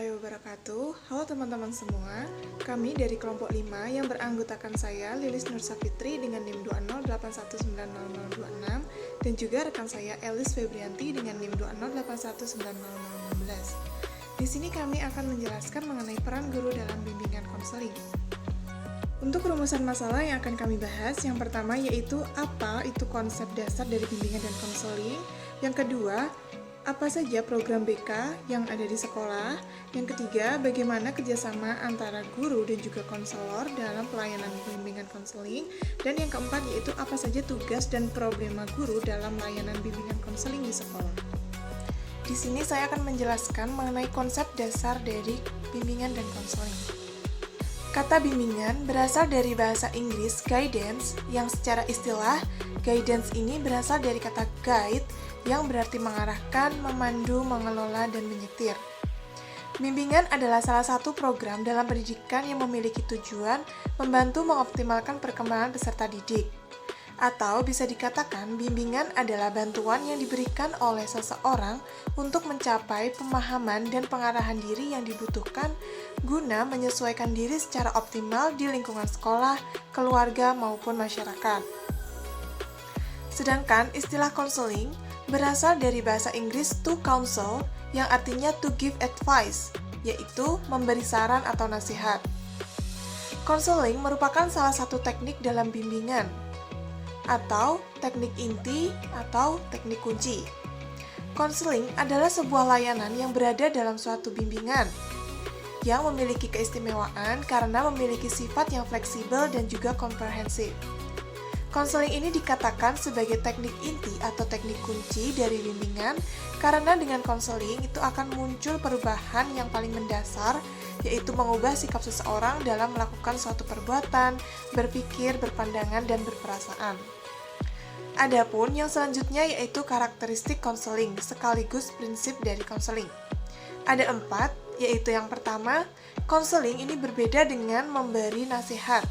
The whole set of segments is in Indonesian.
warahmatullahi wabarakatuh. Halo teman-teman semua, kami dari kelompok 5 yang beranggotakan saya Lilis Nur Safitri dengan NIM 208190026 dan juga rekan saya Elis Febrianti dengan NIM 208190016. Di sini kami akan menjelaskan mengenai peran guru dalam bimbingan konseling. Untuk rumusan masalah yang akan kami bahas, yang pertama yaitu apa itu konsep dasar dari bimbingan dan konseling. Yang kedua, apa saja program BK yang ada di sekolah. Yang ketiga, bagaimana kerjasama antara guru dan juga konselor dalam pelayanan bimbingan konseling. Dan yang keempat yaitu apa saja tugas dan problema guru dalam layanan bimbingan konseling di sekolah. Di sini saya akan menjelaskan mengenai konsep dasar dari bimbingan dan konseling. Kata bimbingan berasal dari bahasa Inggris guidance, yang secara istilah guidance ini berasal dari kata guide yang berarti mengarahkan, memandu, mengelola, dan menyetir. Bimbingan adalah salah satu program dalam pendidikan yang memiliki tujuan membantu mengoptimalkan perkembangan peserta didik. Atau bisa dikatakan bimbingan adalah bantuan yang diberikan oleh seseorang untuk mencapai pemahaman dan pengarahan diri yang dibutuhkan guna menyesuaikan diri secara optimal di lingkungan sekolah, keluarga, maupun masyarakat. Sedangkan istilah konseling berasal dari bahasa Inggris to counsel yang artinya to give advice, yaitu memberi saran atau nasihat. Konseling merupakan salah satu teknik dalam bimbingan, atau teknik inti atau teknik kunci. Konseling adalah sebuah layanan yang berada dalam suatu bimbingan, yang memiliki keistimewaan karena memiliki sifat yang fleksibel dan juga komprehensif. Konseling ini dikatakan sebagai teknik inti atau teknik kunci dari bimbingan karena dengan konseling itu akan muncul perubahan yang paling mendasar, yaitu mengubah sikap seseorang dalam melakukan suatu perbuatan, berpikir, berpandangan, dan berperasaan. Adapun yang selanjutnya yaitu karakteristik konseling sekaligus prinsip dari konseling. Ada 4, yaitu yang pertama, konseling ini berbeda dengan memberi nasihat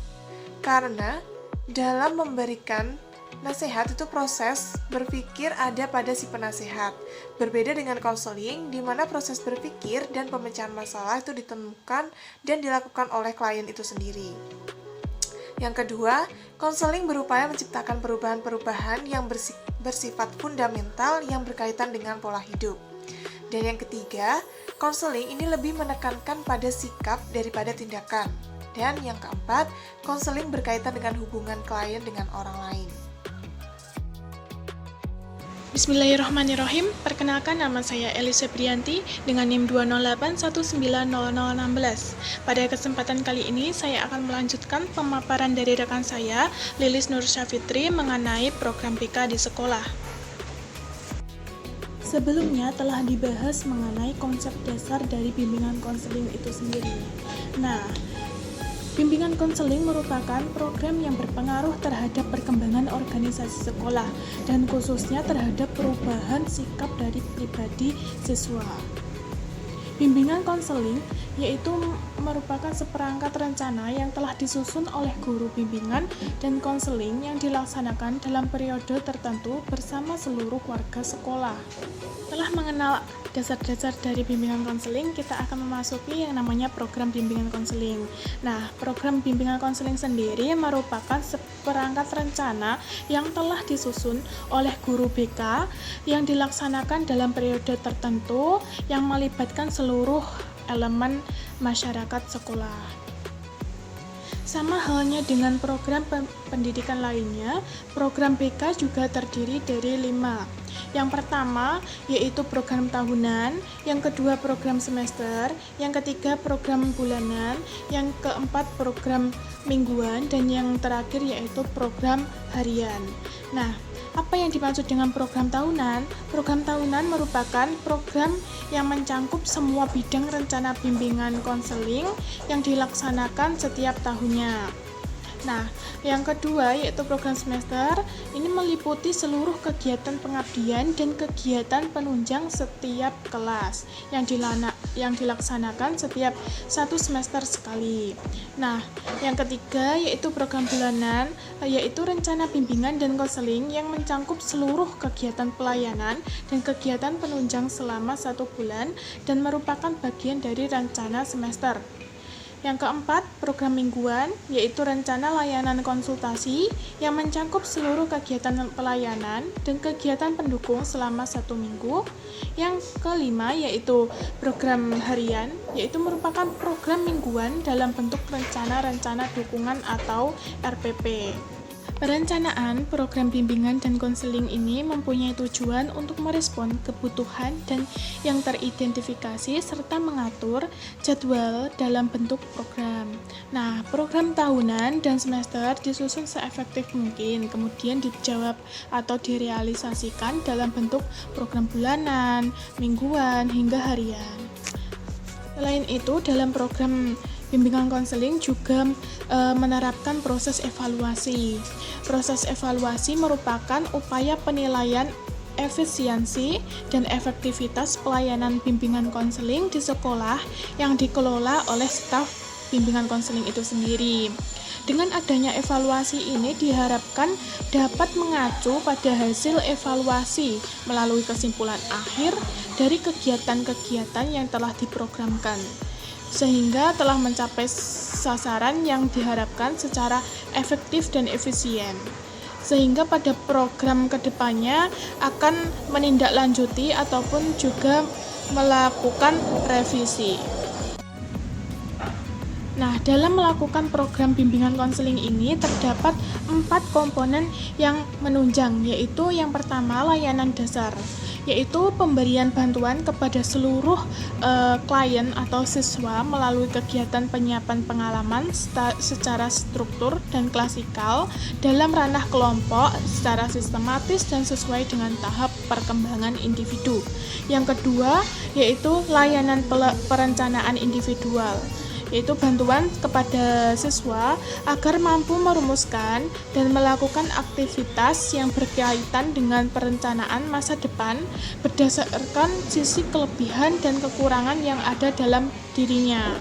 karena dalam memberikan nasihat itu proses berpikir ada pada si penasehat. Berbeda dengan konseling di mana proses berpikir dan pemecahan masalah itu ditemukan dan dilakukan oleh klien itu sendiri. Yang kedua, konseling berupaya menciptakan perubahan-perubahan yang bersifat fundamental yang berkaitan dengan pola hidup. Dan yang ketiga, konseling ini lebih menekankan pada sikap daripada tindakan. Dan yang keempat, konseling berkaitan dengan hubungan klien dengan orang lain. Bismillahirrahmanirrahim. Perkenalkan, nama saya Elis Febrianti dengan NIM 208190016. Pada kesempatan kali ini saya akan melanjutkan pemaparan dari rekan saya Lilis Nur Safitri mengenai program BK di sekolah. Sebelumnya telah dibahas mengenai konsep dasar dari bimbingan konseling itu sendiri. Nah, bimbingan konseling merupakan program yang berpengaruh terhadap perkembangan organisasi sekolah dan khususnya terhadap perubahan sikap dari pribadi siswa. Bimbingan konseling yaitu merupakan seperangkat rencana yang telah disusun oleh guru bimbingan dan konseling yang dilaksanakan dalam periode tertentu bersama seluruh warga sekolah. Setelah mengenal dasar-dasar dari bimbingan konseling, kita akan memasuki yang namanya program bimbingan konseling. Nah, program bimbingan konseling sendiri merupakan seperangkat rencana yang telah disusun oleh guru BK yang dilaksanakan dalam periode tertentu yang melibatkan seluruh elemen masyarakat sekolah. Sama halnya dengan program pendidikan lainnya, program BK juga terdiri dari 5. Yang pertama yaitu program tahunan, yang kedua program semester, yang ketiga program bulanan, yang keempat program mingguan, dan yang terakhir yaitu program harian. Nah, apa yang dimaksud dengan program tahunan? Program tahunan merupakan program yang mencangkup semua bidang rencana bimbingan konseling yang dilaksanakan setiap tahunnya. Nah, yang kedua yaitu program semester. Ini meliputi seluruh kegiatan pengabdian dan kegiatan penunjang setiap kelas yang dilaksanakan setiap satu semester sekali. Nah, yang ketiga yaitu program bulanan, yaitu rencana bimbingan dan konseling yang mencakup seluruh kegiatan pelayanan dan kegiatan penunjang selama 1 bulan dan merupakan bagian dari rencana semester. Yang keempat, program mingguan, yaitu rencana layanan konsultasi yang mencakup seluruh kegiatan pelayanan dan kegiatan pendukung selama 1 minggu. Yang kelima, yaitu program harian, yaitu merupakan program mingguan dalam bentuk rencana-rencana dukungan atau RPP. Perencanaan program bimbingan dan konseling ini mempunyai tujuan untuk merespon kebutuhan dan yang teridentifikasi serta mengatur jadwal dalam bentuk program. Nah, program tahunan dan semester disusun seefektif mungkin, kemudian dijawab atau direalisasikan dalam bentuk program bulanan, mingguan, hingga harian. Selain itu, dalam program bimbingan konseling juga menerapkan proses evaluasi. Proses evaluasi merupakan upaya penilaian efisiensi dan efektivitas pelayanan bimbingan konseling di sekolah yang dikelola oleh staf bimbingan konseling itu sendiri. Dengan adanya evaluasi ini diharapkan dapat mengacu pada hasil evaluasi melalui kesimpulan akhir dari kegiatan-kegiatan yang telah diprogramkan, sehingga telah mencapai sasaran yang diharapkan secara efektif dan efisien. Sehingga pada program kedepannya akan menindaklanjuti ataupun juga melakukan revisi. Nah, dalam melakukan program bimbingan konseling ini terdapat 4 komponen yang menunjang, yaitu yang pertama layanan dasar, yaitu pemberian bantuan kepada seluruh klien atau siswa melalui kegiatan penyiapan pengalaman secara struktur dan klasikal dalam ranah kelompok secara sistematis dan sesuai dengan tahap perkembangan individu. Yang kedua yaitu layanan perencanaan individual, yaitu bantuan kepada siswa agar mampu merumuskan dan melakukan aktivitas yang berkaitan dengan perencanaan masa depan berdasarkan sisi kelebihan dan kekurangan yang ada dalam dirinya.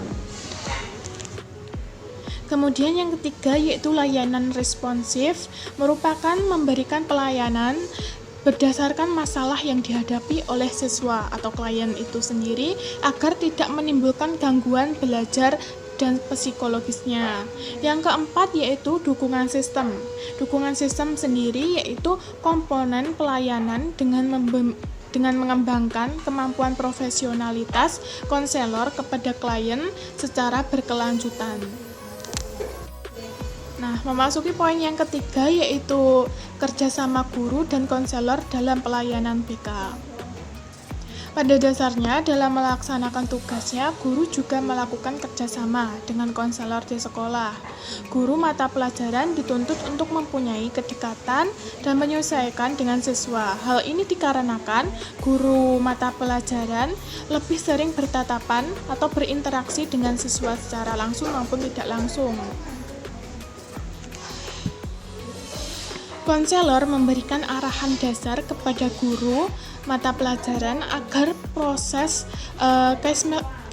Kemudian yang ketiga yaitu layanan responsif, merupakan memberikan pelayanan berdasarkan masalah yang dihadapi oleh siswa atau klien itu sendiri agar tidak menimbulkan gangguan belajar dan psikologisnya. Yang keempat yaitu dukungan sistem. Dukungan sistem sendiri yaitu komponen pelayanan dengan mengembangkan kemampuan profesionalitas konselor kepada klien secara berkelanjutan. Nah, memasuki poin yang ketiga yaitu kerjasama guru dan konselor dalam pelayanan BK. Pada dasarnya, dalam melaksanakan tugasnya, guru juga melakukan kerjasama dengan konselor di sekolah. Guru mata pelajaran dituntut untuk mempunyai kedekatan dan menyesuaikan dengan siswa. Hal ini dikarenakan guru mata pelajaran lebih sering bertatapan atau berinteraksi dengan siswa secara langsung maupun tidak langsung. Konselor memberikan arahan dasar kepada guru mata pelajaran agar proses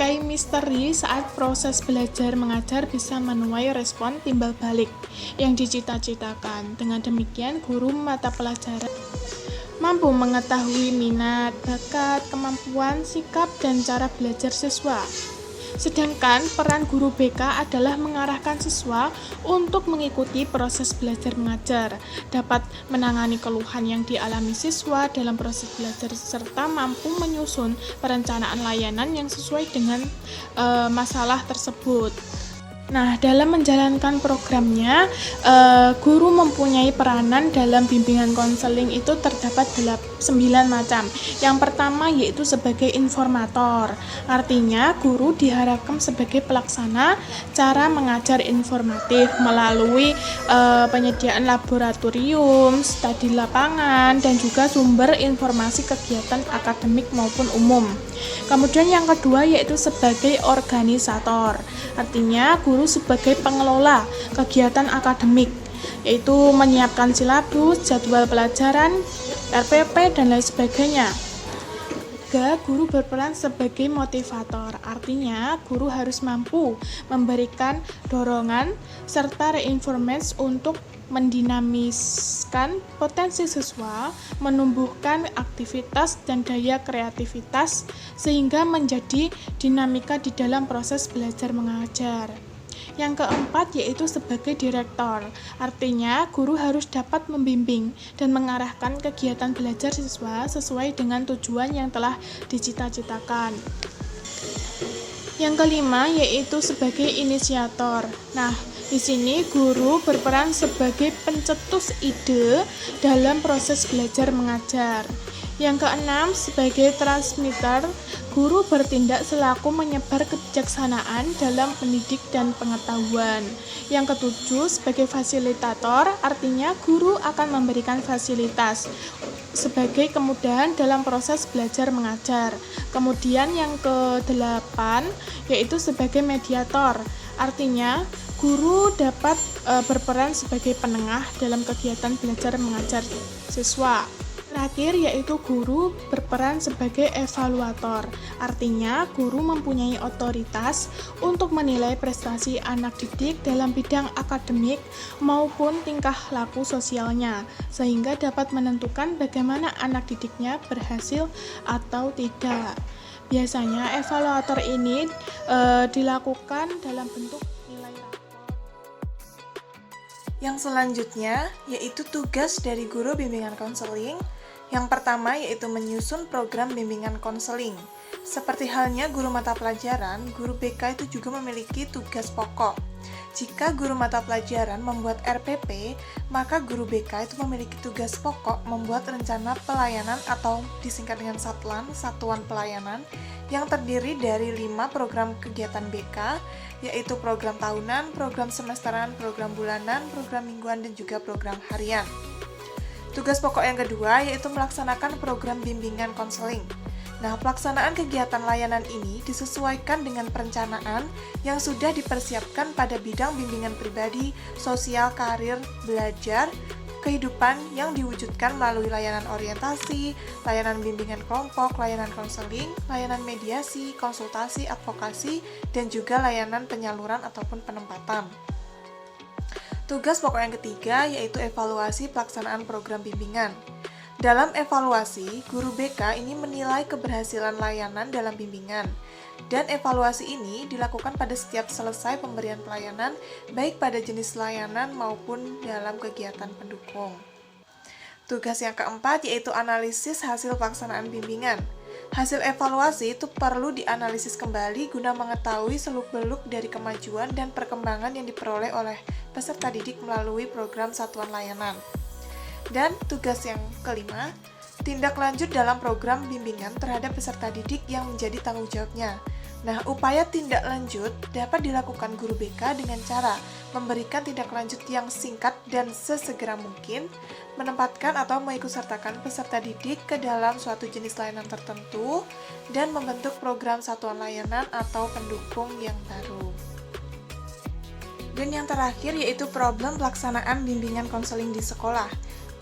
chemistry saat proses belajar mengajar bisa menuai respon timbal balik yang dicita-citakan. Dengan demikian, guru mata pelajaran mampu mengetahui minat, bakat, kemampuan, sikap, dan cara belajar siswa. Sedangkan peran guru BK adalah mengarahkan siswa untuk mengikuti proses belajar mengajar, dapat menangani keluhan yang dialami siswa dalam proses belajar, serta mampu menyusun perencanaan layanan yang sesuai dengan masalah tersebut. Nah, dalam menjalankan programnya, guru mempunyai peranan dalam bimbingan konseling itu terdapat 9 macam. Yang pertama yaitu sebagai informator. Artinya guru diharapkan sebagai pelaksana cara mengajar informatif melalui penyediaan laboratorium, studi lapangan, dan juga sumber informasi kegiatan akademik maupun umum. Kemudian yang kedua yaitu sebagai organisator. Artinya guru sebagai pengelola kegiatan akademik, yaitu menyiapkan silabus, jadwal pelajaran, RPP, dan lain sebagainya. Juga guru berperan sebagai motivator, artinya guru harus mampu memberikan dorongan serta reinforcement untuk mendinamiskan potensi siswa, menumbuhkan aktivitas dan daya kreativitas sehingga menjadi dinamika di dalam proses belajar mengajar. Yang keempat yaitu sebagai direktor, artinya guru harus dapat membimbing dan mengarahkan kegiatan belajar siswa sesuai dengan tujuan yang telah dicita-citakan. Yang kelima yaitu sebagai inisiator. Nah, di sini guru berperan sebagai pencetus ide dalam proses belajar mengajar. Yang keenam, sebagai transmitter, guru bertindak selaku menyebar kebijaksanaan dalam pendidik dan pengetahuan. Yang ketujuh, sebagai fasilitator, artinya guru akan memberikan fasilitas sebagai kemudahan dalam proses belajar mengajar. Kemudian yang kedelapan, yaitu sebagai mediator, artinya guru dapat berperan sebagai penengah dalam kegiatan belajar mengajar siswa. Terakhir yaitu guru berperan sebagai evaluator, artinya guru mempunyai otoritas untuk menilai prestasi anak didik dalam bidang akademik maupun tingkah laku sosialnya, sehingga dapat menentukan bagaimana anak didiknya berhasil atau tidak. Biasanya evaluator ini dilakukan dalam bentuk nilai rapor. Yang selanjutnya yaitu tugas dari guru bimbingan konseling. Yang pertama yaitu menyusun program bimbingan konseling. Seperti halnya guru mata pelajaran, guru BK itu juga memiliki tugas pokok. Jika guru mata pelajaran membuat RPP, maka guru BK itu memiliki tugas pokok membuat rencana pelayanan atau disingkat dengan SATLAN, Satuan Pelayanan, yang terdiri dari 5 program kegiatan BK, yaitu program tahunan, program semesteran, program bulanan, program mingguan, dan juga program harian. Tugas pokok yang kedua yaitu melaksanakan program bimbingan konseling. Nah, pelaksanaan kegiatan layanan ini disesuaikan dengan perencanaan yang sudah dipersiapkan pada bidang bimbingan pribadi, sosial, karir, belajar, kehidupan yang diwujudkan melalui layanan orientasi, layanan bimbingan kelompok, layanan konseling, layanan mediasi, konsultasi, advokasi, dan juga layanan penyaluran ataupun penempatan. Tugas pokok yang ketiga yaitu evaluasi pelaksanaan program bimbingan. Dalam evaluasi, guru BK ini menilai keberhasilan layanan dalam bimbingan. Dan evaluasi ini dilakukan pada setiap selesai pemberian pelayanan, baik pada jenis layanan maupun dalam kegiatan pendukung. Tugas yang keempat yaitu analisis hasil pelaksanaan bimbingan. Hasil evaluasi itu perlu dianalisis kembali guna mengetahui seluk-beluk dari kemajuan dan perkembangan yang diperoleh oleh peserta didik melalui program satuan layanan. Dan tugas yang kelima, tindak lanjut dalam program bimbingan terhadap peserta didik yang menjadi tanggung jawabnya. Nah, upaya tindak lanjut dapat dilakukan guru BK dengan cara memberikan tindak lanjut yang singkat dan sesegera mungkin, menempatkan atau mengikutsertakan peserta didik ke dalam suatu jenis layanan tertentu, dan membentuk program satuan layanan atau pendukung yang baru. Dan yang terakhir yaitu problem pelaksanaan bimbingan konseling di sekolah.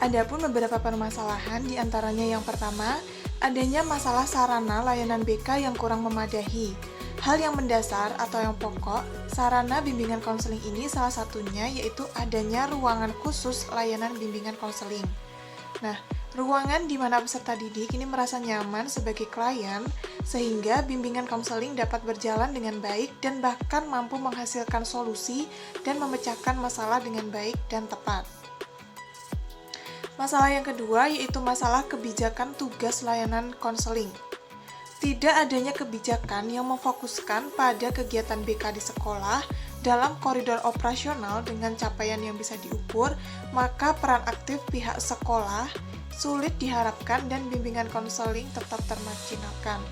Adapun beberapa permasalahan, diantaranya yang pertama, adanya masalah sarana layanan BK yang kurang memadai. Hal yang mendasar atau yang pokok, sarana bimbingan konseling ini salah satunya yaitu adanya ruangan khusus layanan bimbingan konseling. Nah, ruangan di mana peserta didik ini merasa nyaman sebagai klien, sehingga bimbingan konseling dapat berjalan dengan baik dan bahkan mampu menghasilkan solusi dan memecahkan masalah dengan baik dan tepat. Masalah yang kedua yaitu masalah kebijakan tugas layanan konseling. Tidak adanya kebijakan yang memfokuskan pada kegiatan BK di sekolah dalam koridor operasional dengan capaian yang bisa diukur, maka peran aktif pihak sekolah sulit diharapkan dan bimbingan konseling tetap termaksimalkan.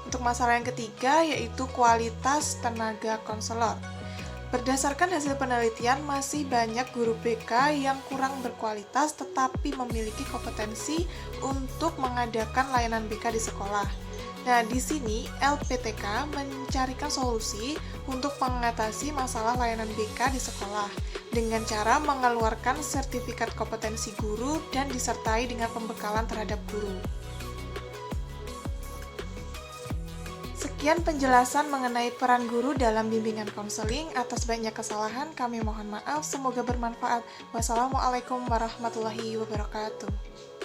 Untuk masalah yang ketiga yaitu kualitas tenaga konselor. Berdasarkan hasil penelitian, masih banyak guru BK yang kurang berkualitas tetapi memiliki kompetensi untuk mengadakan layanan BK di sekolah. Nah, di sini LPTK mencarikan solusi untuk mengatasi masalah layanan BK di sekolah dengan cara mengeluarkan sertifikat kompetensi guru dan disertai dengan pembekalan terhadap guru. Sekian penjelasan mengenai peran guru dalam bimbingan konseling. Atas banyak kesalahan, kami mohon maaf. Semoga bermanfaat. Wassalamualaikum warahmatullahi wabarakatuh.